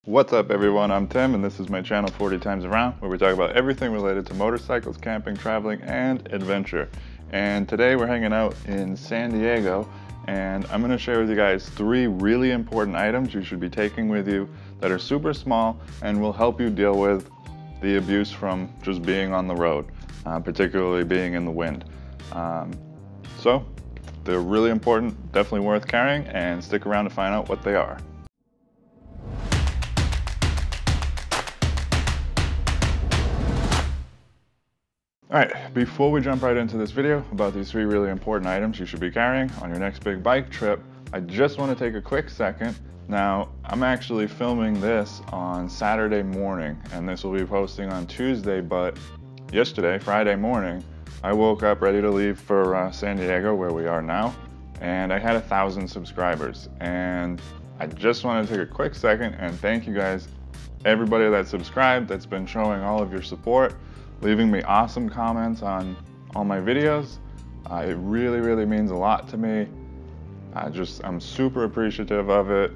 What's up everyone, I'm Tim and this is my channel 40 Times Around, where we talk about everything related to motorcycles, camping, traveling, and adventure. And today we're hanging out in San Diego and I'm going to share with you guys 3 really important items you should be taking with you that are super small and will help you deal with the abuse from just being on the road, particularly being in the wind. So they're really important, definitely worth carrying, and stick around to find out what they are. Alright, before we jump right into this video about these 3 really important items you should be carrying on your next big bike trip, I just want to take a quick second. Now, I'm actually filming this on Saturday morning, and this will be posting on Tuesday, but yesterday, Friday morning, I woke up ready to leave for San Diego, where we are now, and I had 1,000 subscribers. And I just want to take a quick second and thank you guys, everybody that subscribed, that's been showing all of your support, leaving me awesome comments on all my videos. It really means a lot to me. I'm super appreciative of it.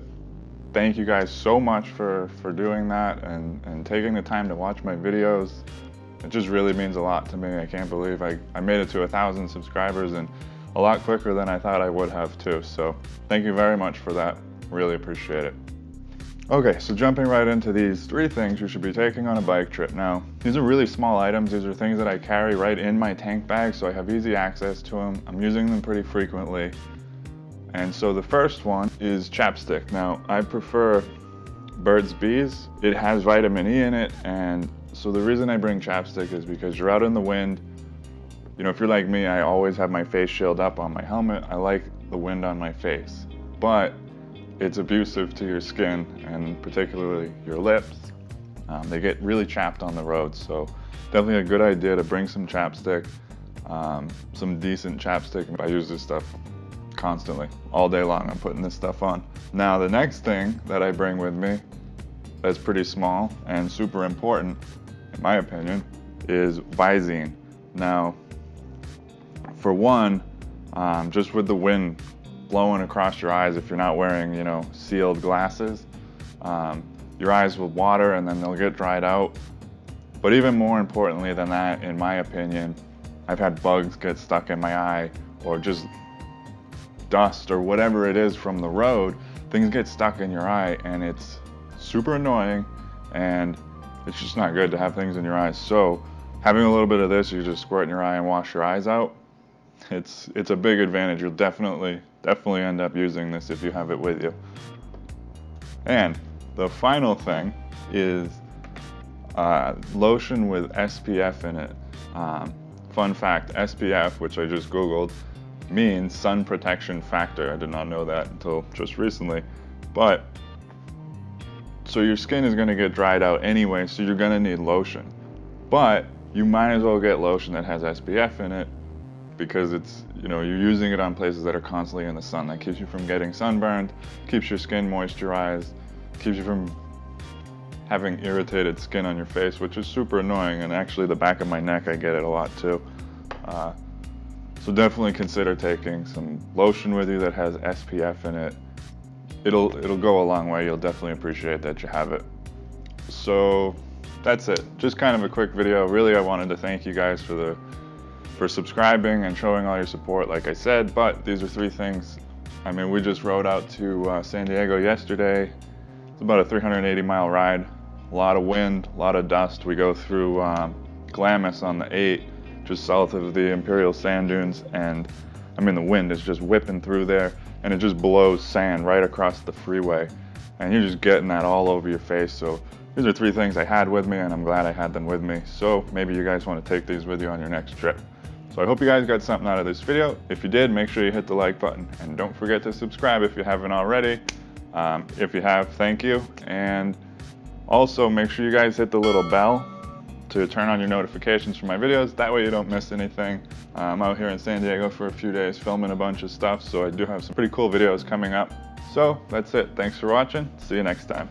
Thank you guys so much for doing that and taking the time to watch my videos. It just really means a lot to me. I can't believe I made it to 1,000 subscribers, and a lot quicker than I thought I would have too. So thank you very much for that. Really appreciate it. Okay, so jumping right into these 3 things you should be taking on a bike trip. Now, these are really small items. These are things that I carry right in my tank bag, so I have easy access to them. I'm using them pretty frequently. And so the first one is chapstick. Now, I prefer Burt's Bees. It has vitamin E in it, and so the reason I bring chapstick is because you're out in the wind. You know, if you're like me, I always have my face shield up on my helmet. I like the wind on my face, but it's abusive to your skin, and particularly your lips. They get really chapped on the road, so definitely a good idea to bring some chapstick, some decent chapstick. I use this stuff constantly, all day long. I'm putting this stuff on. Now, the next thing that I bring with me that's pretty small and super important, in my opinion, is Visine. Now, for one, just with the wind blowing across your eyes, if you're not wearing, you know, sealed glasses, your eyes will water and then they'll get dried out. But even more importantly than that, in my opinion, I've had bugs get stuck in my eye, or just dust or whatever it is from the road. Things get stuck in your eye and it's super annoying, and it's just not good to have things in your eyes. So having a little bit of this, you just squirt in your eye and wash your eyes out. It's a big advantage. You'll definitely end up using this if you have it with you. And the final thing is lotion with SPF in it. Fun fact, SPF, which I just Googled, means sun protection factor. I did not know that until just recently. But so your skin is going to get dried out anyway, so you're going to need lotion. But you might as well get lotion that has SPF in it, because it's, you know, you're using it on places that are constantly in the sun. That keeps you from getting sunburned, keeps your skin moisturized, keeps you from having irritated skin on your face, which is super annoying. And actually the back of my neck, I get it a lot too. So definitely consider taking some lotion with you that has SPF in it. It'll go a long way. You'll definitely appreciate that you have it. So that's it. Just kind of a quick video. Really, I wanted to thank you guys for subscribing and showing all your support, like I said. But these are 3 things. I mean, we just rode out to San Diego yesterday. It's about a 380-mile ride. A lot of wind, a lot of dust. We go through Glamis on the 8, just south of the Imperial Sand Dunes, and I mean, the wind is just whipping through there, and it just blows sand right across the freeway, and you're just getting that all over your face. So these are 3 things I had with me, and I'm glad I had them with me. So maybe you guys want to take these with you on your next trip. So I hope you guys got something out of this video. If you did, make sure you hit the like button, and don't forget to subscribe if you haven't already. If you have, thank you. And also make sure you guys hit the little bell to turn on your notifications for my videos. That way you don't miss anything. I'm out here in San Diego for a few days filming a bunch of stuff, so I do have some pretty cool videos coming up. So that's it. Thanks for watching. See you next time.